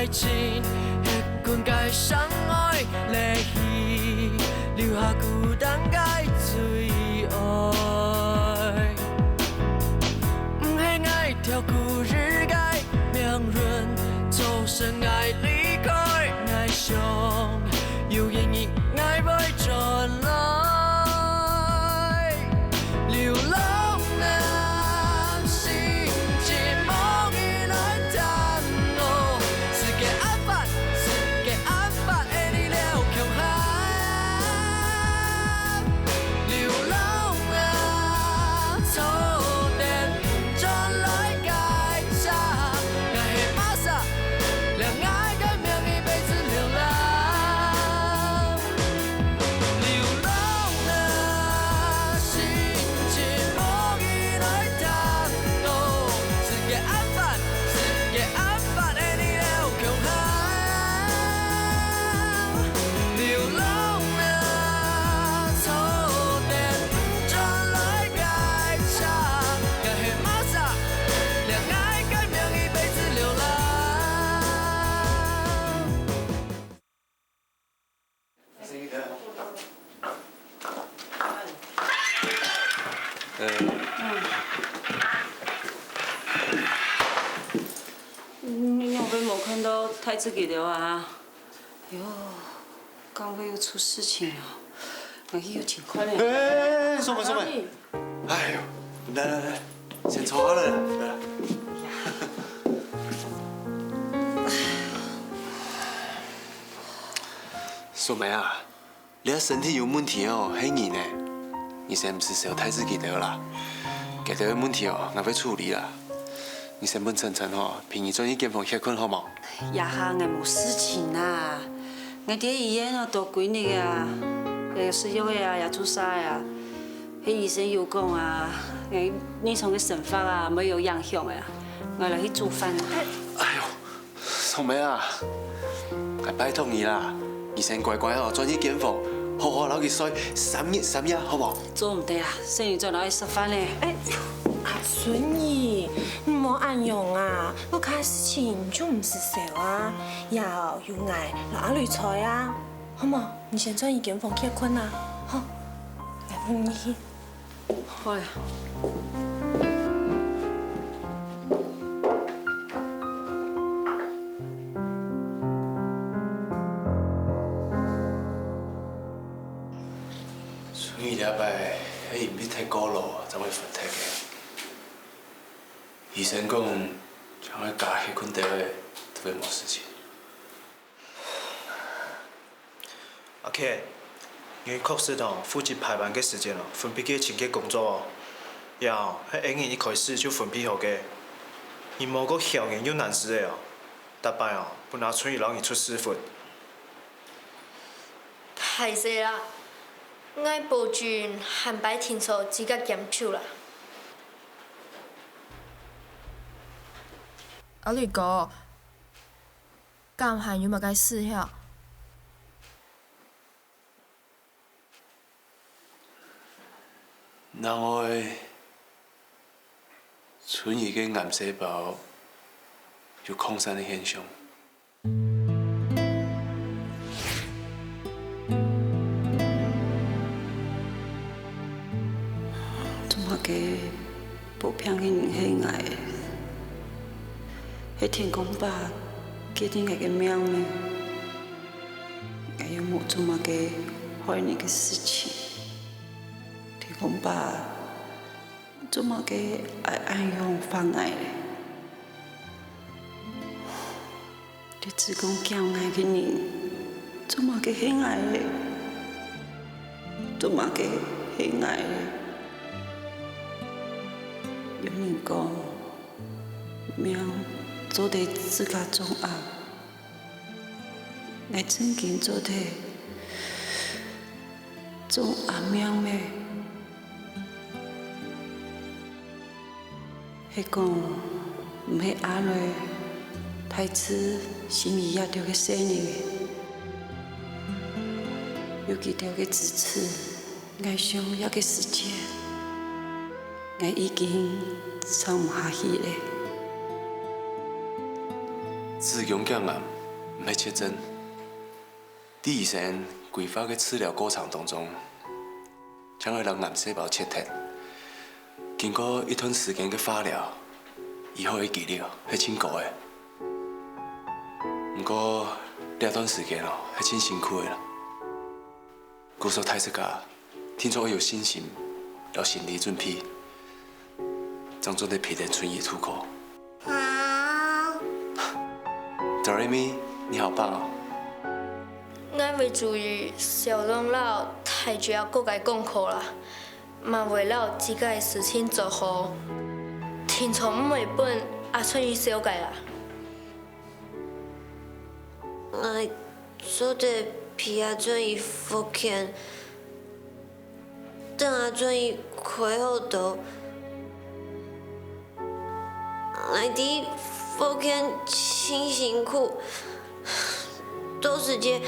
爱情，迄款该相爱离去，留下孤单该最爱。不恨爱跳过日该命运，走神爱离开，爱上有意义爱袂转来。 流浪的心情，无伊来担当。世界安排，世界安排的你了强悍。流浪的错点，转来改写，爱的马萨，让爱改命一辈子流浪。流浪的心。 你有没有看到太子给了啊？哎呦，刚刚又出事情了，我去有情况嘞。哎，什么？哎呦，来，先坐好了，来。素梅啊，你的身体有问题哦，很严呢。你先不是小太子给了啦，给的问题哦，我要处理啦。 你先问晨晨哦，平日转去检房歇困好冇？呀哈，我冇事情啦，我伫医院哦多几日啊，又食药的啊，也做啥呀？迄医生又讲啊，你从个生发啊没有影响的啊，我来去煮饭啊。哎呦，素梅啊，我拜托你啦，你先乖乖哦，转去检房，好好留去睡3日，好冇？做唔得啊，生日再来食饭嘞。哎，阿孙姨，你莫安用啊！我看事情就唔是少啊，要有爱拿绿菜啊，好冇？你先转去检房歇困啊，好，来扶你去。好呀。所以礼拜迄硬币太高了，才会分体嘅。医生讲，将来加歇困地位都会冇事情。阿 K， 因为确实哦，负责排班嘅时间哦，分配给清洁工作哦。然后，迄演员一开始就分配好嘅，伊无个校园又难事的哦。大摆哦，不拿春雨让伊出师傅。歹势啦，我保证汉摆停错只甲减手啦。阿绿哥，干汉有冇该试下？然后，春雨嘅癌细胞有扩散的现象。做乜嘅保平嘅人係愛嘅？喺天公伯決定佢嘅命呢？我有冇做乜嘅害你嘅事情？天公伯做乜嘅愛暗用放愛咧？你只講驚愛嘅人，做乜嘅係愛咧？做乜嘅係愛咧？有人講，命做得自家種暗，我曾經做得種暗命咩？係講唔係阿女太子心裡也條嘅聲音嘅，有幾條嘅支持，我想一個時間。我已經撐唔下去咧，子宫颈癌唔系确诊，在医生规划嘅治疗过程当中，将会让癌细胞切脱。经过一段时间嘅化疗，以后嘅记录系真高嘅。不过这段时间系真辛苦嘅啦。姑说太自家，听说我有信心，有心理准备，将做啲皮的春意出口。好。Doremi， 你好棒哦！我为注意小龙老太主要各界功课啦，嘛为了自家的事情做好，听从唔会本阿春雨小解啦。我做得比阿准伊福建，等阿准伊开好刀，我伫福建真辛苦，到时间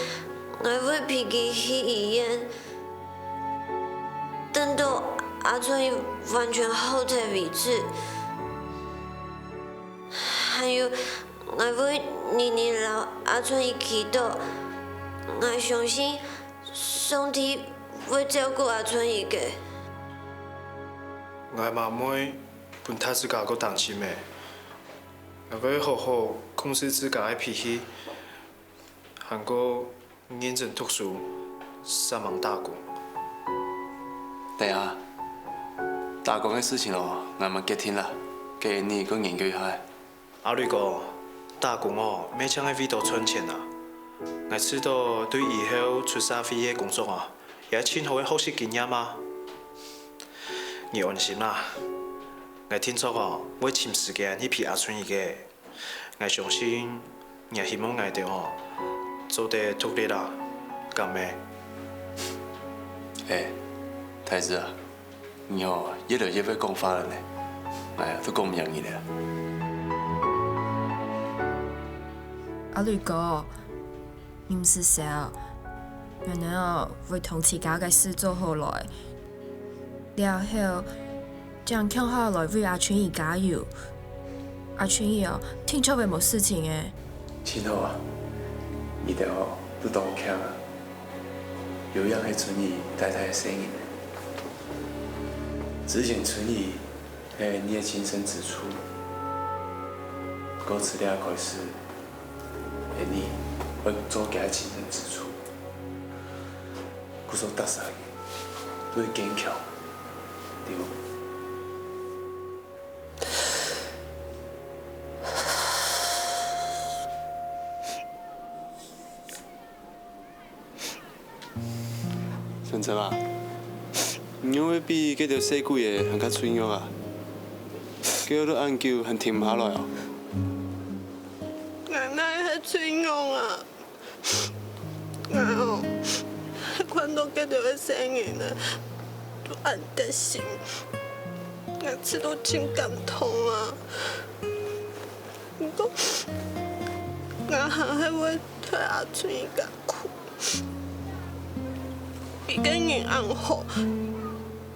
我会脾气去医院，等到阿准伊完全好退为止，还有。我会年年老阿春伊祈祷，我相信上帝会照顾阿春伊嘅。我嘛妹本太自家个担心的，我会好好控制自家的脾气，还个认真读书，上网打工。对啊，打工的事情我们决定啦，给你个研究一下。阿瑞哥。打工每抢喺味道存钱啊！我知道对以后出社会嘅工作也真好嘅学习经验嘛。你安心啦，我听说会请时间去陪阿春伊嘅，我相信也希望我哋做得独立啦，咁咩？太子啊，你越来越会讲话了呢，都讲唔容易啦。阿吕哥，你唔是笑，原来为同自家嘅事做好来，然后将强下来为阿春姨加油。阿春姨听说会冇事情嘅。真好啊，你哋都当强啊，有样系春姨太太嘅声音。之前春姨系你嘅亲生之处，嗰次了开始。你会做家亲人之处，佢所得晒都会坚强，对无？孙子啊，你会比嗰条细龟嘅还较脆弱啊？叫到眼叫还停唔下来哦。脆弱啊！看到这条的声音呢，都暗得心，我吃都真感动啊！不过，我还会替阿春伊艰苦，比个人暗好，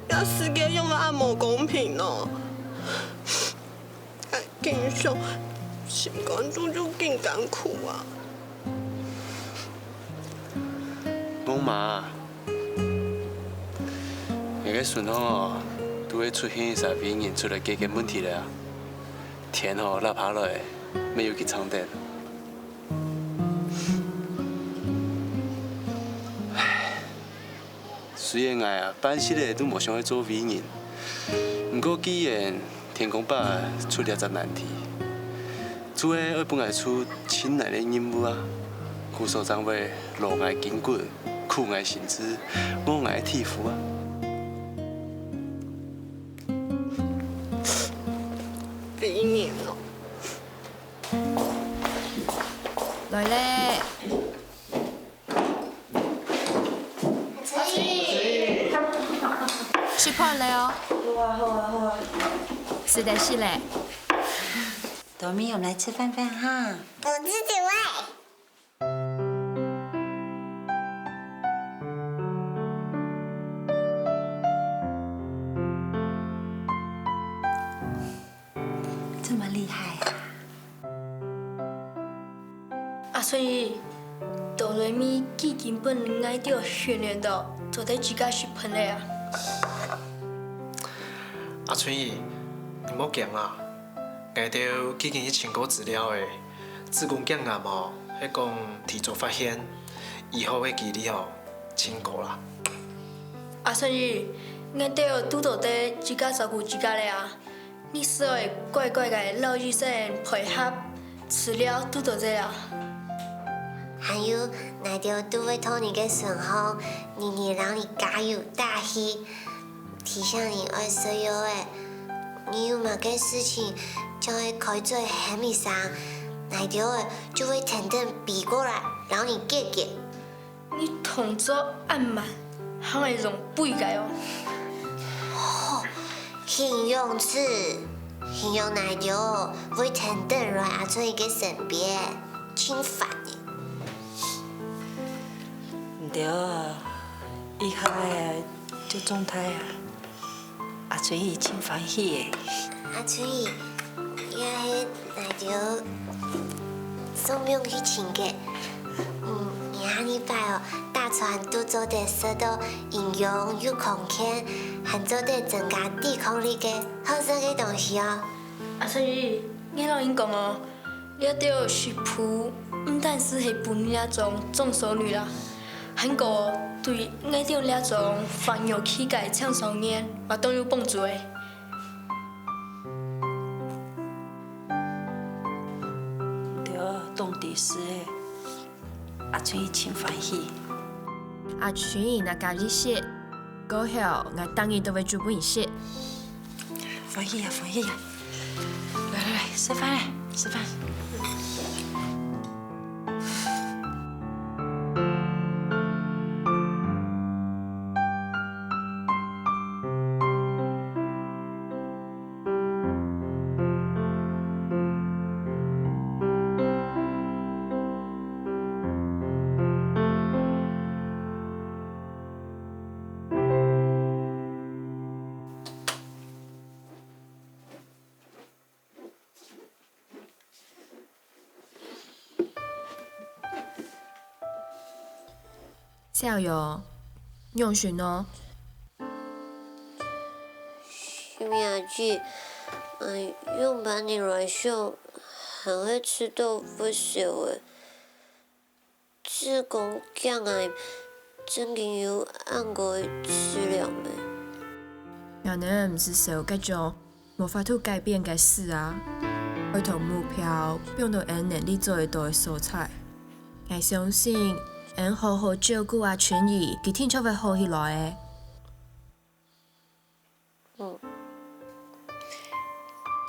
要世界用阿无公平哦！经常。心肝做就更艰苦啊！我妈，那个顺风都会出现啥原因出来解决问题了啊？天落下来，没有去床单。唉，虽然我办事嘞都无想去做伟人，不过既然天公伯出了只难题。做诶，要本来出亲难的任务啊，故所长为劳挨筋骨，苦挨薪资，我挨体肤啊。比你哦。来嘞！吃饭了哦。好啊。是的，是嘞。朵米，我们来吃饭饭哈。我自己喂。这么厉害呀、所以哆来咪基根本爱到训练到做得自家水平的啊。阿春姨，你莫惊啊！爱到基根去清过资料的子宫颈癌哦，迄讲提早发现，以后的几率哦，清高啦。阿所以爱到拄到得自家照顾自家的啊。你需要乖乖个老医生配合治疗拄到这啊。还有，爱到拄要托你嘅顺风，年年让你加油打气，提醒你爱所有的，你有某个事情就会开做很迷上，爱到的就会等等逼过来，让你解决。你动作按慢，还会容背个哦。形容词，形容爱到会等等来阿春伊嘅身边，真烦的。唔对啊，以后的这状态啊，阿春伊真欢喜的。阿春伊，也迄爱到送命去请假，你下礼拜哦，打算都做得受到营养有空间，还做得增加抵抗力嘅好食嘅东西哦。啊，所以我老因讲哦，你着食谱，唔但是系帮你那种种熟女啦，还个对我着那种防药气改青少年嘛都有帮助的。对啊，当地是的，阿春伊真欢喜。阿春伊若家己写，过后我当然都会做本写。欢喜呀，欢喜呀！来来来，吃饭嘞，吃饭。小友，用训哦。徐明记，用把你来想，很会吃豆腐少的，子宫颈癌真经有按过治疗没？人呢唔是受嗰種無法度改變嘅事啊，佢同目標變到按能力做得到嘅素材。我相信。俺好好照顧阿春姨，佢天出會好起來嘅。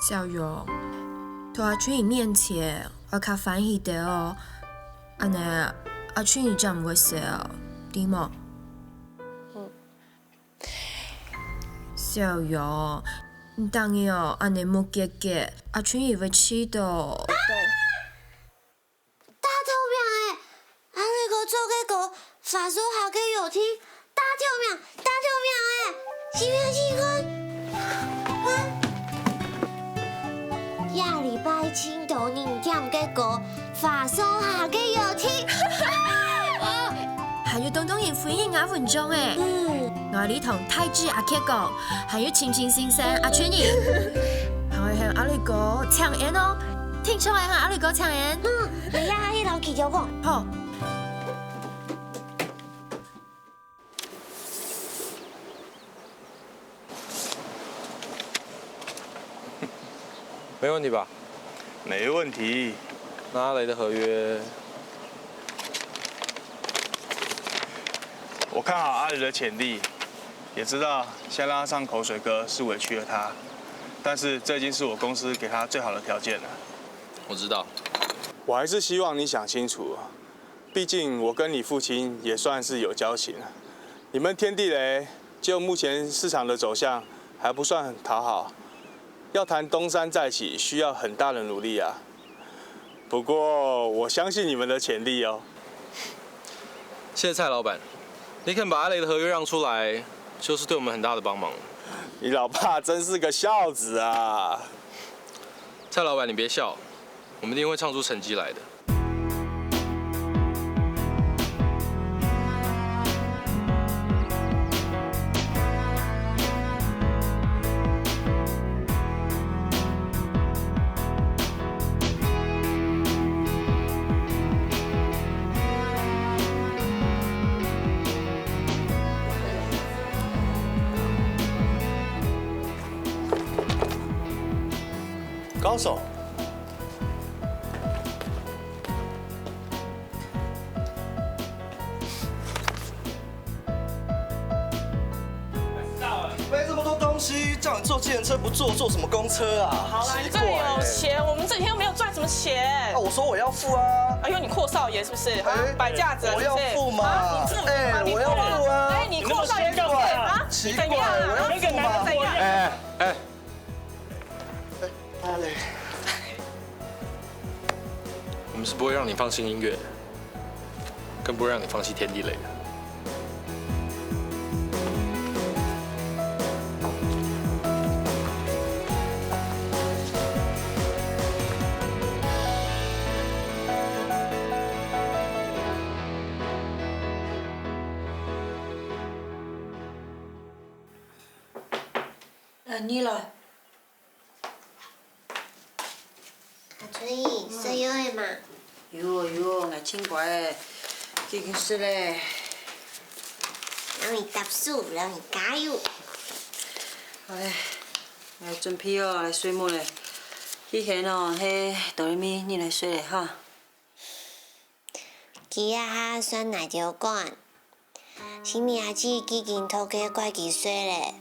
小勇，在阿春姨面前，我較歡喜啲哦。安尼阿春姨就唔會笑，對嗎？小勇，你當然哦，安尼冇結結，阿春姨會氣到。做嘅歌，发烧下嘅有听，大条命是咩情况？下礼拜青岛人点嘅歌，发烧下嘅有听。還有東東人歡迎我文章誒，我呢同太子阿 K 講，還有青青先生阿春兒，還會向阿女哥唱演哦，聽出來向阿女哥唱演。你呀，去同記者講。好。没问题吧？没问题。那阿雷的合约，我看好阿雷的潜力，也知道先让他上口水歌是委屈了他，但是这已经是我公司给他最好的条件了。我知道。我还是希望你想清楚，毕竟我跟你父亲也算是有交情。你们天地雷就目前市场的走向还不算很讨好。要谈东山再起，需要很大的努力啊。不过我相信你们的潜力哦。谢谢蔡老板，你肯把阿雷的合约让出来，就是对我们很大的帮忙。你老爸真是个孝子啊！蔡老板，你别笑，我们一定会唱出成绩来的。高手。背这么多东西，叫你坐计程车不坐，坐什么公车啊？好啦，你这里有钱，我们这几天又没有赚什么钱。我说我要付啊！哎呦，你阔少爷是不是？摆架子我要付嘛！你付吗？我要付啊！哎，你阔少爷是不是？啊？奇怪，怎样啊？我要付嘛！怎样？哎，阿磊，我们是不会让你放弃音乐，更不会让你放弃天地雷的。你来。阿春姨，室友的嘛？哟，我真乖，已经是嘞。让你读书，让你加油。好嘞，来准备哦，来睡梦嘞。以前哦，迄哆来咪，你来睡嘞哈。今仔哈选哪条管？新明仔子已经偷去怪记睡嘞。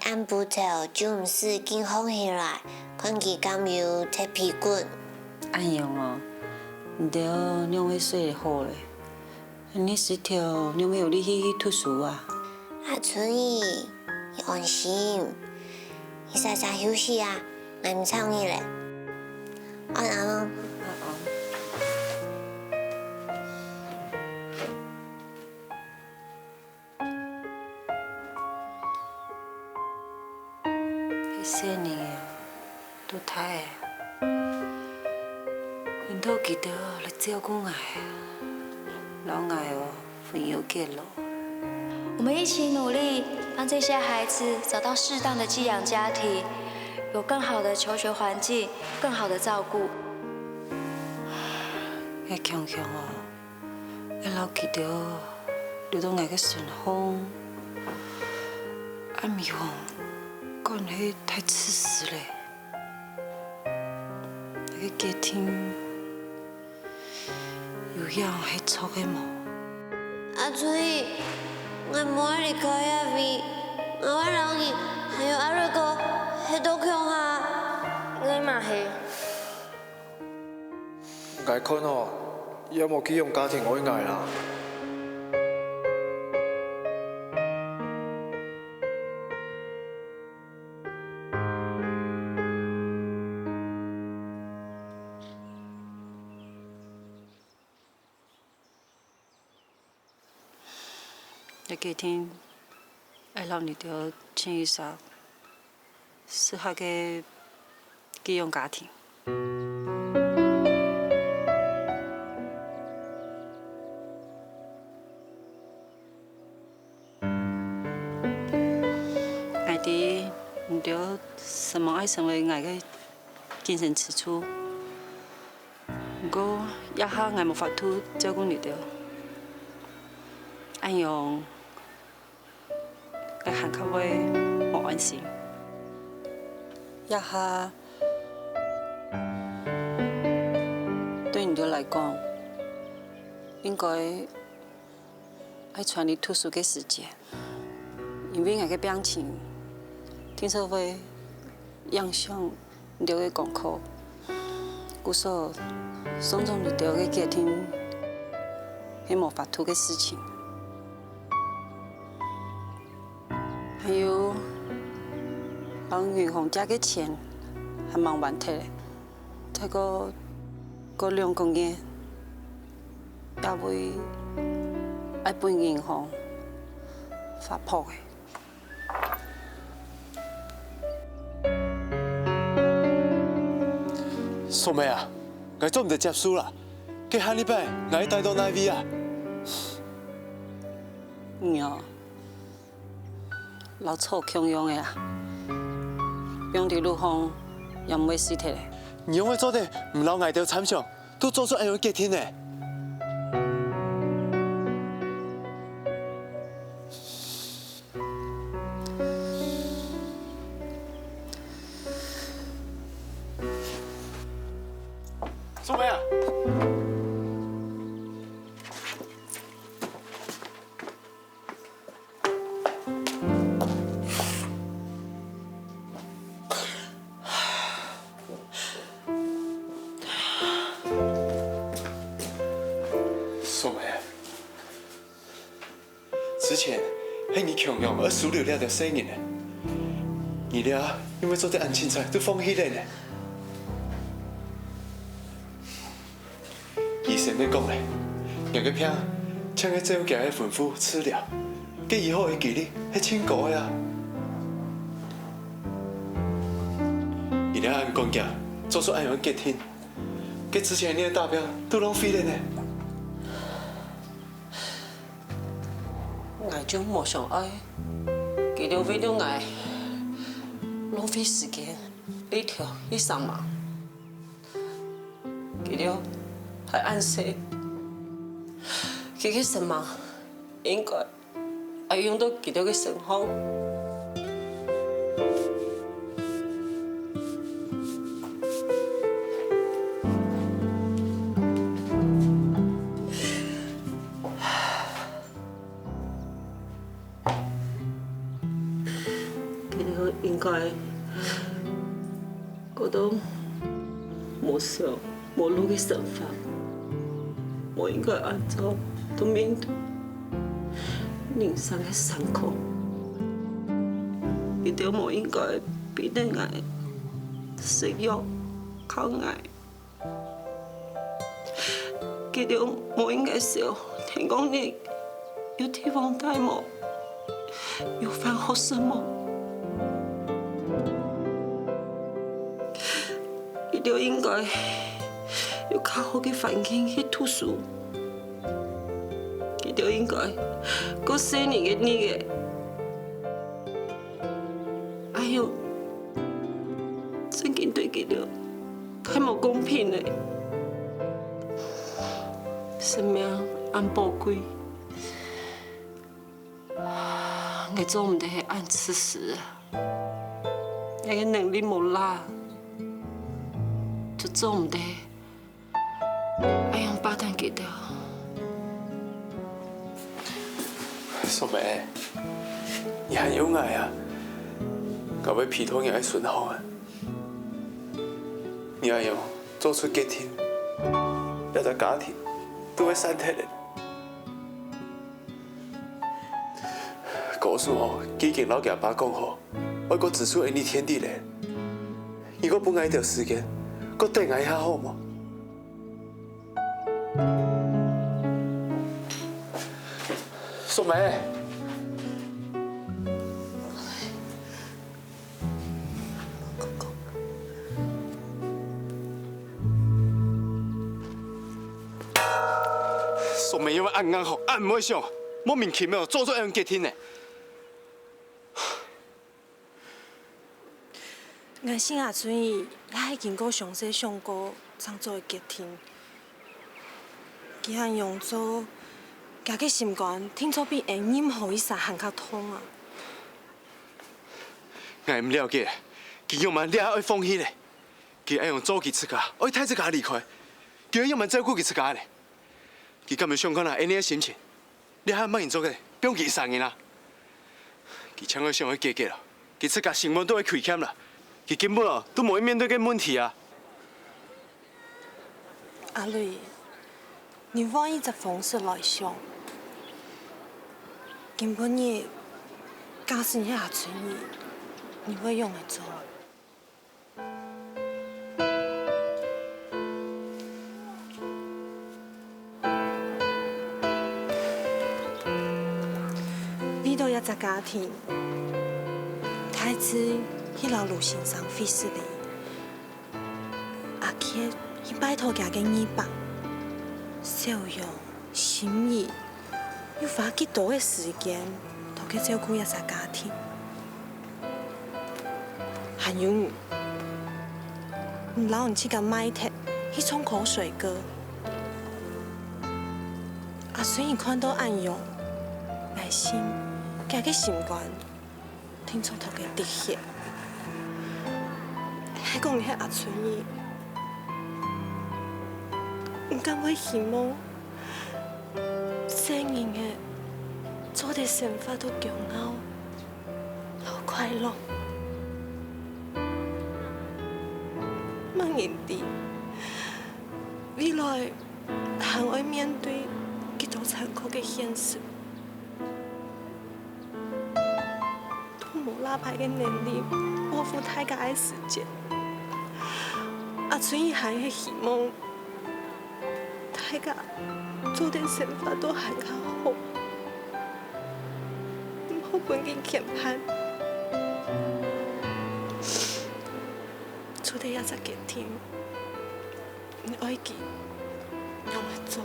按不头就唔是紧放起来，看佢敢有踢屁股。安样哦，唔对，娘会睡得好嘞。你是条娘要你去读书啊？阿春姨，你安心，你稍稍休息啊，我唔吵你嘞。安安。些年都太，因都记得来照顾我，老爱哦，分忧给了。我们一起努力，让这些孩子找到适当的寄养家庭，有更好的求学环境，更好的照顾。我强强哦，我老记得流到我个顺风，阿咪哦。讲迄太自私嘞，那个家庭有养迄臭个毛。阿春姨，我唔爱离开阿伟，我会让你还有阿瑞哥喺度强下。我嘛是。我看哦，有冇寄养家庭我爱啦。那家庭爱让你着迁移上适合个寄养家庭。爱弟，你着什么爱成为爱个精神支柱，不过一下爱无法度照顾你着，安样？我喊较会无安心，一下对你来讲，应该爱传你读书的时间，因为我的表情，听说会影响你的功课，故说种种你的家庭是无法度的事情。还有，帮银行借的钱还蛮还提的，再过2个月，也会爱帮银行发破的。素妹啊，我做唔得接书啦，佢下礼拜我带到哪位啊？哦。老臭强用的啊，用伫路方也唔会死体嘞。你用的做的唔老爱掉惨上，都做出安样家庭呢？苏梅啊！苏梅，之前迄你强用而输了了条生意呢，你俩因为做在安青菜都放弃了呢。 医生咧讲咧，让个病请个酒家的夫妇吃了，给以后的记忆是清高的啊。伊俩按讲价，做出按样结婚，跟之前那个大表都浪费了呢。我种无想爱，记得为了我浪费时间，你条去上网，记得。 还暗示，佢嘅什麼應該係用到幾多嘅成行。佢哋應該嗰種冇笑冇路嘅想法。 我应该按照都面对人生的伤口，一定我应该比恋爱食药靠爱，记得我应该少听讲你有地方带我，有饭好什么，记得应该。 有较好嘅环境去读书，佢就应该过4年嘅你嘅，哎呦，真经对佢哋太冇公平嘞！生命按宝贵，我做唔得系按此时啊，我嘅能力冇啦，就做唔得。 哎呀，巴蛋给掉！苏梅，你很有爱啊！各位皮托也爱顺好啊！你要用做出决定，了在家庭都会散脱的。告诉我，已经老家爸讲好，我个指出你天地嘞。如果本爱条时间，我等爱下好吗？ 苏梅，苏梅因为按啱好，按唔会上，莫名其妙做咗样结婚呢。我姓阿春伊，也经过详细想过怎做的结婚，佢还用做。 家嘅心肝，听说比任何一啥还较痛啊！我唔了解，佢要问你爱放弃咧，佢爱用做佢出家，爱太出家离开，佢要问照顾佢出家咧，佢根本想看下安尼嘅心情，你还乜人做嘅，不用佢生嘅啦。佢抢我想去解决啦，佢出家成本都会亏欠啦，佢根本哦都冇去面对嘅问题啊。阿瑞，你换一只方式来想。 根本你，假使你阿春伊，你会用得做。为到一只家庭，太子去老路先生费事哩，阿杰去拜托家嘅耳房，笑容、心意。 要花几多嘅时间，都去照顾一只家庭。还有，唔老人去甲买铁，去冲口水歌。阿虽然看到暗用，内心加个心肝，听从头嘅滴血。还讲你阿春伊，唔敢会希望，生人的做的生活都骄傲，好快乐。望人哋未来还会面对几多残酷的现实，都无拉牌的能力保护大家的时间。阿春伊还会希望大家做的生活都还较好，唔好本经欠盼。做得也在给听，你爱记，让我做。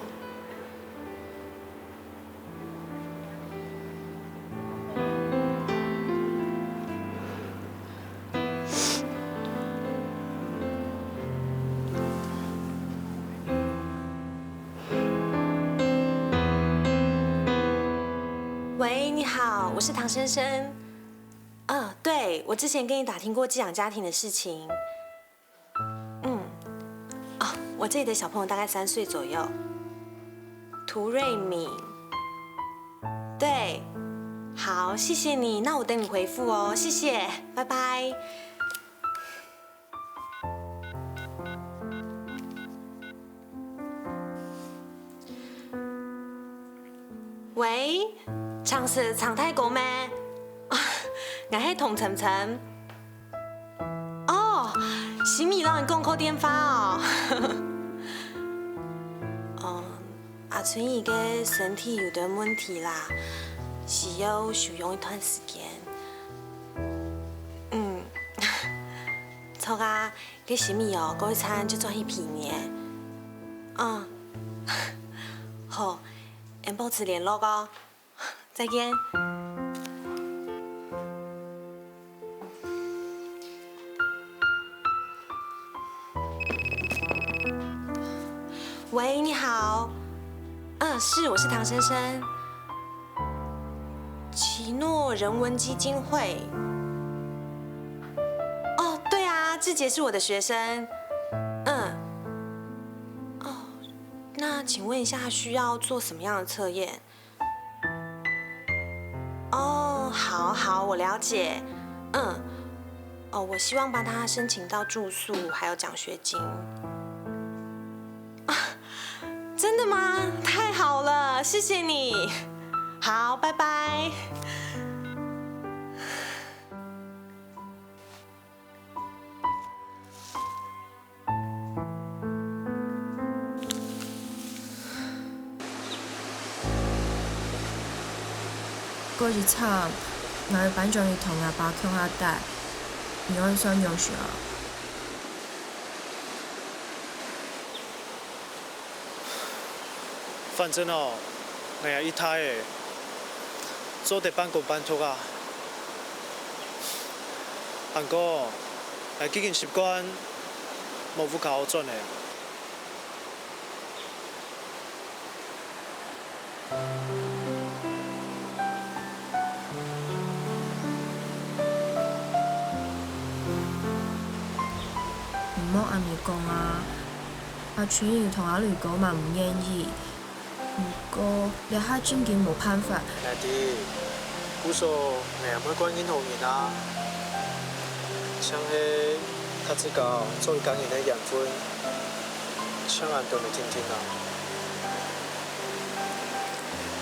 喂，你好，我是唐先生。对，我之前跟你打听过寄养家庭的事情。我这里的小朋友大概3岁左右。涂瑞敏。对，好，谢谢你，那我等你回复哦，谢谢，拜拜。喂，唱是常泰国咩？我係童晨晨。哦，洗米让你讲扣电话哦。阿春伊嘅身体有点问题啦，需要休养一段时间。错啊，嘅洗米哦，嗰一餐就做一皮呢。好，我们保持联络哦，再见。喂，你好。是，我是唐先生。奇诺人文基金会。哦，对啊，志杰是我的学生。那请问一下，需要做什么样的测验？哦，好，我了解。我希望帮他申请到住宿还有奖学金。真的吗？太好了，谢谢你。好，拜拜。嗰日慘，我嘅班長要同阿爸傾下偈，你安心用樹啊？反正哦，我也一胎的，做得半工半讀啊。不過，係已經習慣冇副考準的。唔好按你講啊！阿春要同阿雷講嘛唔願意，不過你下真件冇辦法。係啲，古數你有乜關係好人啊？像係他自個做工人的養分，千萬都未聽聽啊！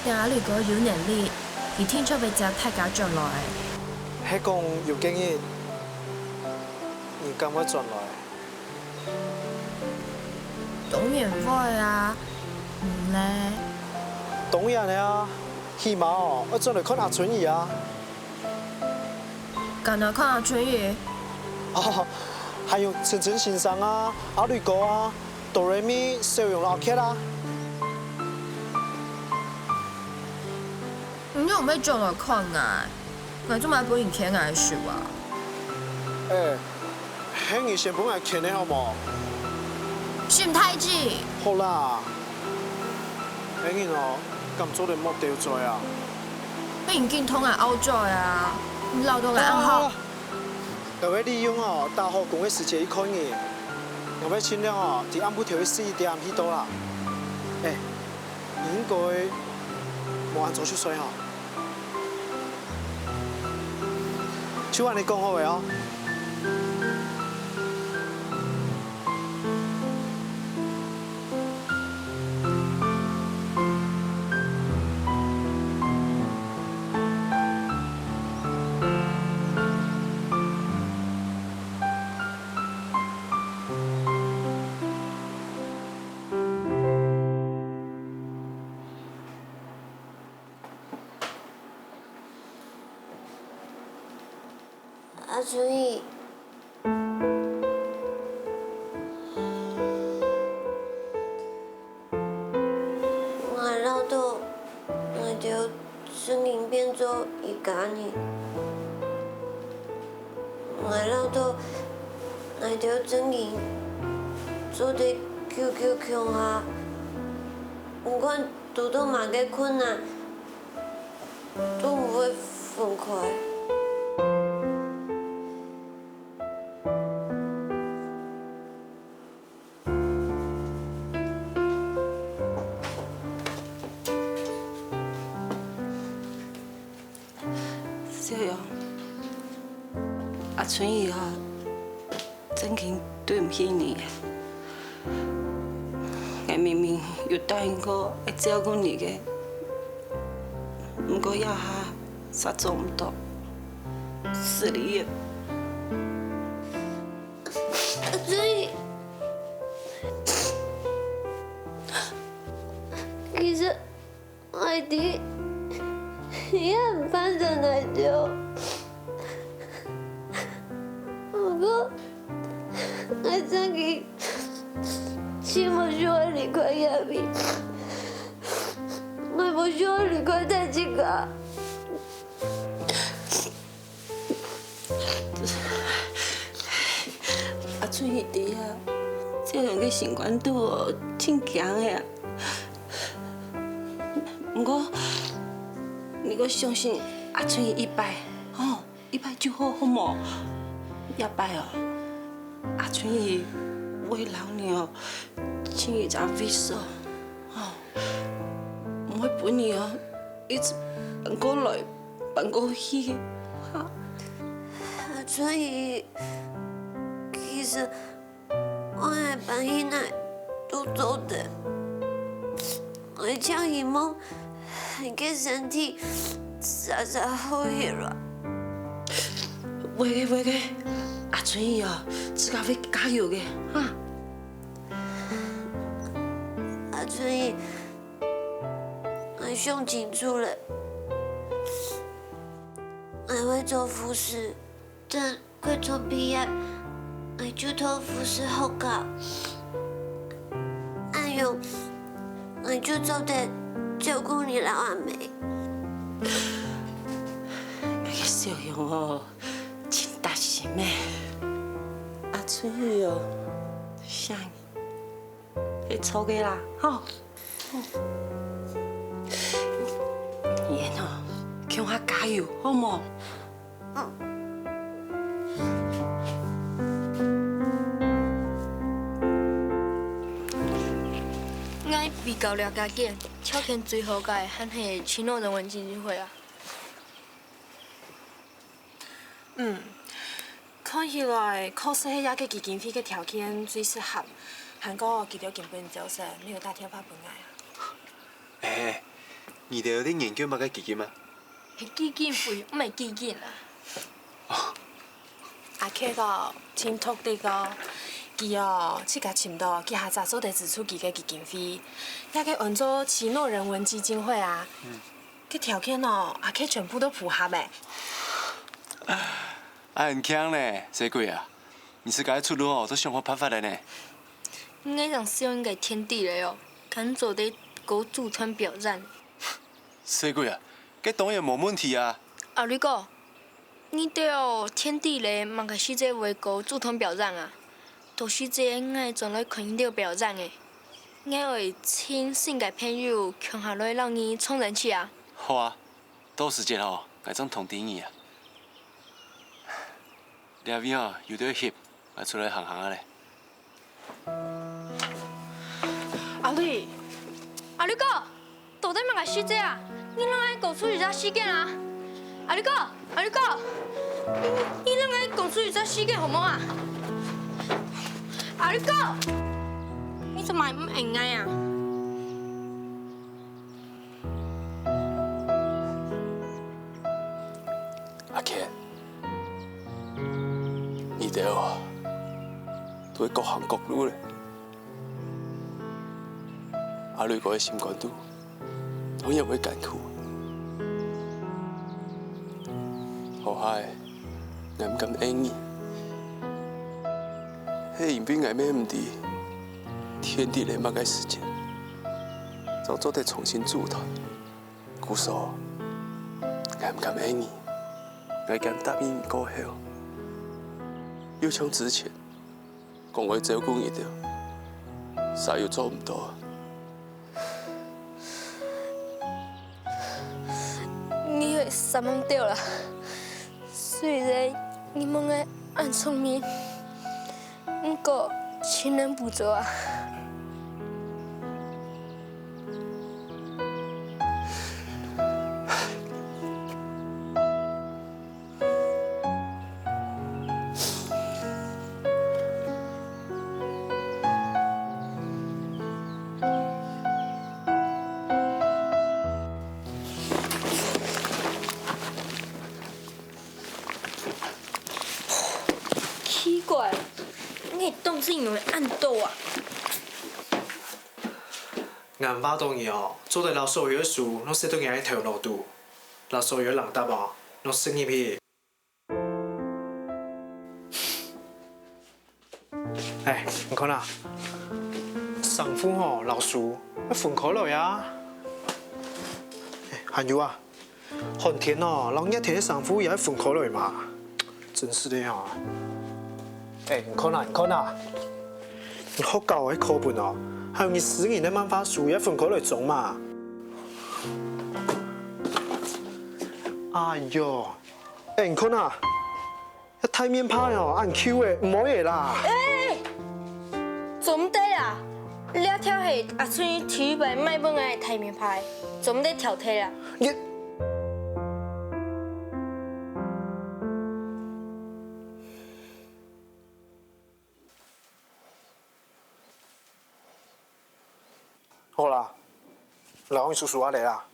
但阿雷哥有能力，佢聽出會隻太家轉來。係講有經驗，你敢會轉來？當然會啊，唔咧。當然的啊，起碼哦，我轉來看阿春兒啊。干哪看阿春雨？哦，還有陳陳先生啊，阿雷哥啊，哆來咪小用老劇啊。你有咩轉來看啊？我做乜本人睇藝術啊？係你先本來睇的好冇？是唔太子。好啦，係你哦，咁做的目標做啊？你唔見通係歐在啊？你留到嚟啱好。各位利用哦，大學工嘅時間去看嘅。我要尽量哦，伫暗晡摕去4点去倒啦。应该无安怎出衰吼。就按你讲好的哦。阿春义，我老豆我就声音变做一家呢，我老豆我就声音做得QQ强下，不管遇到嘛个困难，都唔会分开。小杨，阿春以后真经对唔起你啊！我明明有答应过会照顾你的，不过一下啥做唔到，是你的。阿春义，其实我哋也很盼着来着，不过我真嘅希望需要离开亚比，我不需要离开大吉家。阿春伊弟啊，这样嘅情感对我挺强的啊。不过，你搁相信阿春伊一摆，哦，一摆就好，好冇？一摆哦，阿春伊为老娘请一张 visa， 哦，唔会本你哦，一直搬过来，搬过去，哈。阿春伊，其实我的搬去那都做的，我像希望你嘅身体稍稍好些了。会嘅，阿春伊哦，自家会加油嘅，哈。阿春伊，我想清楚了，我会做护士，等快从毕业，我就读护士学校。安用，我就做得照顾你老阿妹。那个小杨哦，真大心的。阿春雨哦，想你，会错的啦，吼。妍哦，叫我加油，好冇？我被告了加减，超前最后届还是青诺人文基金会啊。看起来考试迄个基金费嘅条件最适合，韩国记得根本就是没有大天发本爱啊。你哋有啲研究乜嘅基金啊？是基金费，唔係基金啊。阿克个听托地个，伊哦，去甲寻到去下早做地支出基嘅基金费，遐个按做奇诺人文基金会啊，个条件哦，阿克全部都符合诶。很强呢，小鬼啊！你是该出路哦，都想好办法了呢。应该让小应该天地了哦，敢做得搞组团表演。小鬼啊，这当然冇问题啊。啊，你讲，你对哦天地嘞，嘛个是这为搞组团表演啊？都是这爱转来看到表演的，我会请新嘅朋友强下来让你冲人气啊。好啊，到时间哦，我总通知你啊。两边哦有点翕，我出来行行啊嘞。阿绿哥，到底嘛个死者啊？你啷个讲出去这事件啊？阿绿哥，阿绿哥，你啷个讲出去这事件好冇啊？阿绿哥，你做乜唔应该啊？阿 Ken， 你哋哦，都各行各路咧。阿女個嘅心肝度，當然會艱苦。後下，我唔敢應你，迄因比我咩唔知，天地嚟乜嘅時間，就做得重新組團。故所，我唔敢應你，我敢答應過後，要像之前，講會照顧你哋，啥又做唔到。你会三忘掉了，虽然你们的暗聪明，不过亲人不做啊。奇怪，你动是因为暗斗啊？硬巴当然哦，做得老所有的事，拢写到硬喺头脑度，老所有的人答哦，拢生入去。哎，你看啦，丈夫吼老叔要分开来啊。还有啊，寒天哦，老热天的丈夫也要分开来嘛，真是的哈。哎，你看啦，你看啦，你学校的课本哦，还有你私人的漫画书也分开来做嘛。哎呦，哎，你看啦，那台面牌哦，按 Q 的唔可以啦。哎，做唔得啦！你要挑起阿春体育班卖本的台面牌，做唔得挑剔啦。你。好啦，老王叔叔啊嚟啦。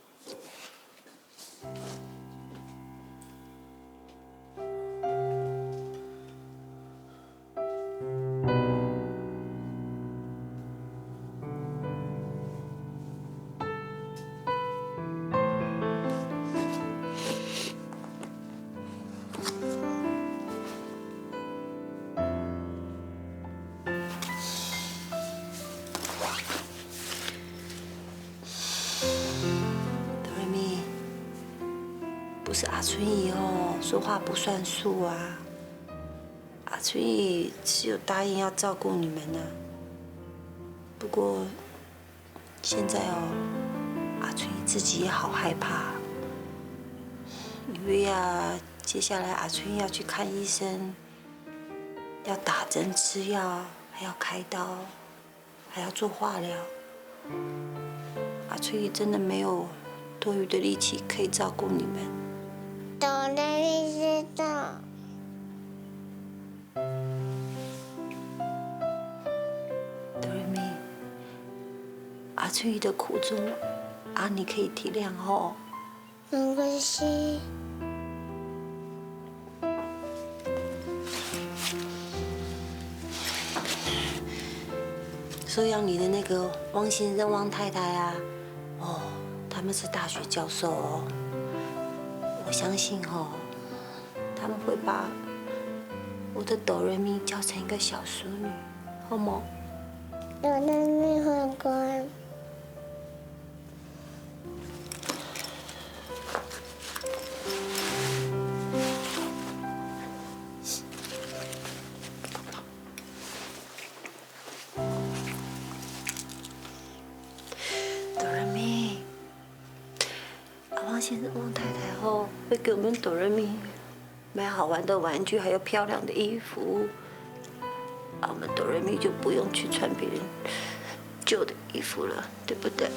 不是阿春姨哦，说话不算数啊。阿春姨是有答应要照顾你们呢、不过现在哦，阿春姨自己也好害怕，因为啊，接下来阿春姨要去看医生，要打针吃药，还要开刀，还要做化疗。阿春姨真的没有多余的力气可以照顾你们。哆来咪知道。哆来咪，阿春姨的苦衷，阿你可以体谅哦。没关系。收养你的那个汪先生、汪太太啊，哦，他们是大学教授哦。我相信哦，他们会把我的哆瑞咪教成一个小淑女，好吗？哆来咪会乖。先生、汪太太哦，会给我们哆瑞咪买好玩的玩具，还有漂亮的衣服。我们哆瑞咪就不用去穿别人旧的衣服了，对不对？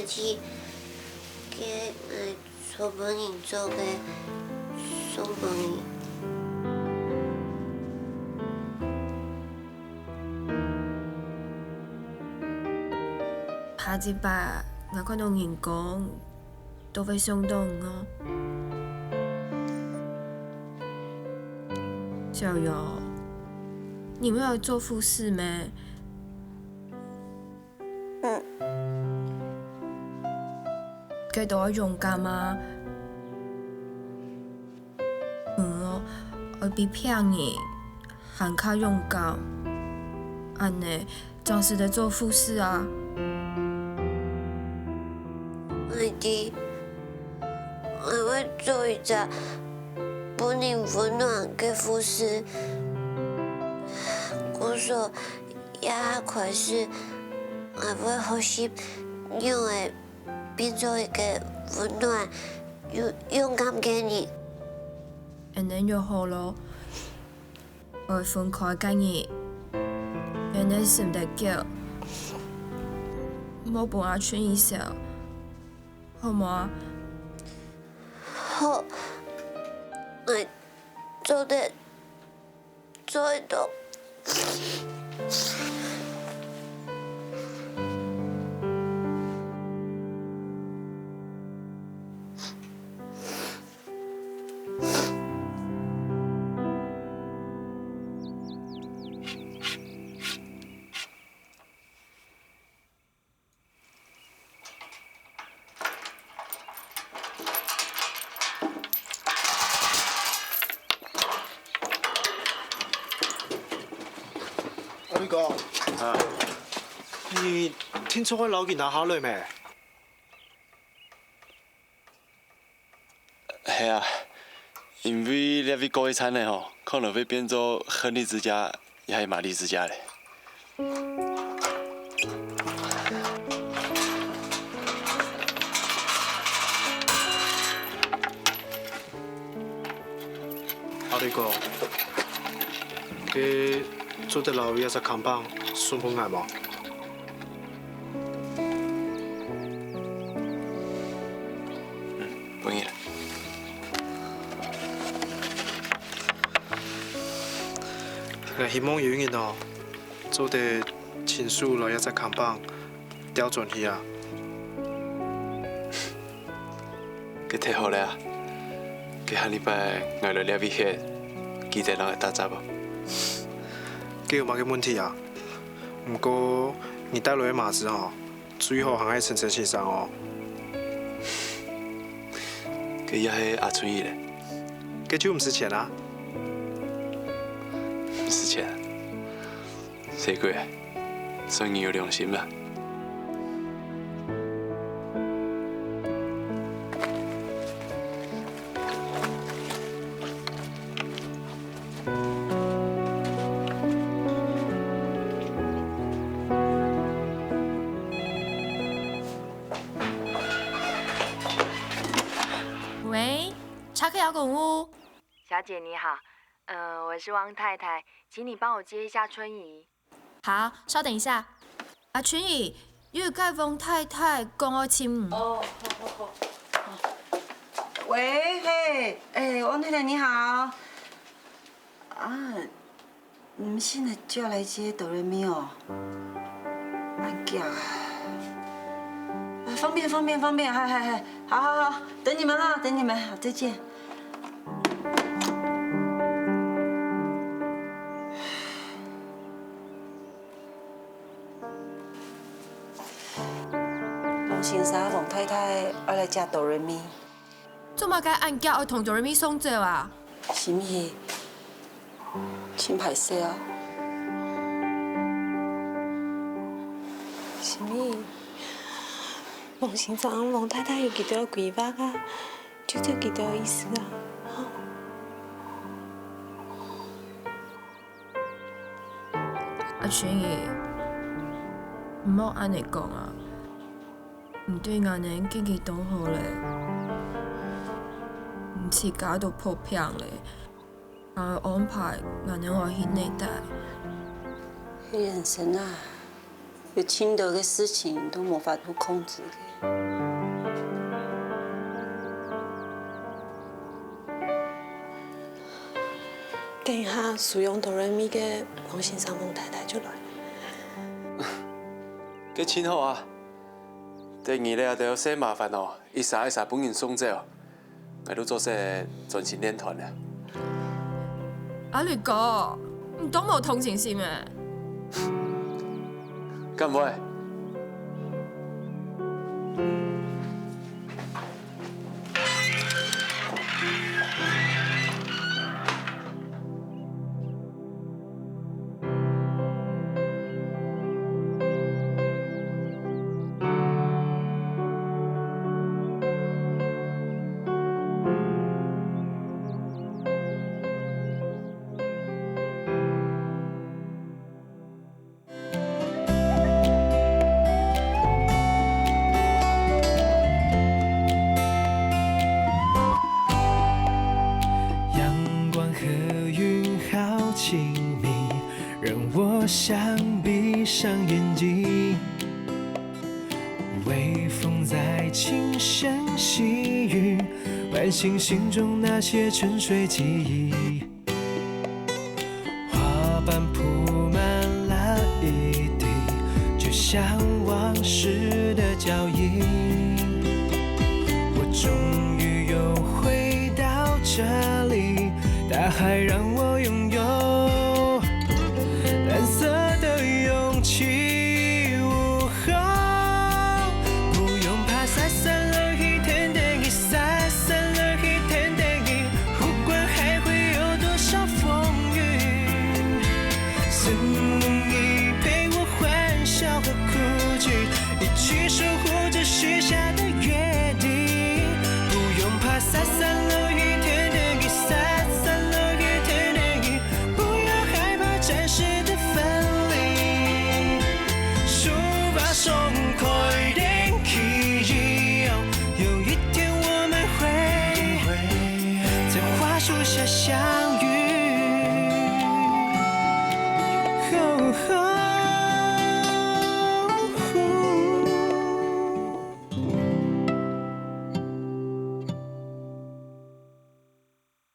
子，给我做饭人做嘅送饭人。下一摆我看到人讲，都会想到我。小瑶，你没有做护士咩？佢都要勇敢啊！我比骗人还较勇敢。安尼，暂时得做护士啊。我会做一只本人温暖嘅护士。我说也开始，我会学习用会变做一个温暖、勇敢嘅人。安尼就好咯。我会分开跟你，原来是唔得叫，冇帮阿春医生。好吗？好，我做得到。阿哥，你聽說我老囡仔考慮未？係啊，因為呢位高一餐呢吼，可能會變做亨利之家，也係瑪麗之家咧。阿哥，佢做得老一隻扛棒，順風眼冇？歡迎。我希望有人哦，做得清楚老一隻扛棒，刁轉去啊！佢太好了，佢下禮拜我來了解下，記得讓佢打雜不？佢有冇嘅問題啊？不過你帶來嘅馬子哦，最好還愛層層先生哦。佢也係阿春姨咧。佢就唔是錢啊？唔是錢，誰鬼？算你有良心啦。喂，查克摇滚屋。小姐你好，我是汪太太，请你帮我接一下春姨。好，稍等一下。阿春姨，有个汪太太讲我请。哦，好。喂，嘿，汪太太你好。啊，你们现在就要来接哆瑞咪哦？难叫。方便，嗨，好，等你们啊，好，再见。王先生、王太太要来吃哆瑞咪。做嘛该按叫要同哆瑞咪送走啊？是唔是？请歹势啊。是咪？王先生、王太太有几条规划啊？就这几条意思啊。阿春姨，唔好安尼讲啊！唔对眼人经济都好咧，唔似搞到破片咧，还要安排眼人我去内带。人生啊，有轻得的事情都无法度控制的。等一下，使用哆来咪嘅王先生、王太太就来。佮亲好啊！第二咧就要些麻烦哦，一撒一撒本人送走，我都做些专心练团啊。阿绿哥，你都冇同情心咩？干唔會？想闭上眼睛，微风在轻声细语，唤醒心中那些沉睡记忆。花瓣铺满了一地，就像往事的脚印。我终于又回到这里，大海让我拥有蓝色的勇气，不用怕晒散了一天的雨，晒散了一天的雨，不管还会有多少风雨，是你陪我欢笑和哭泣，一起守护着许下的约定，不用怕晒散了一天的雨，晒散了一天的雨，不要害怕暂时的分离，书把松开的记忆，有一天我们会在花树下相遇。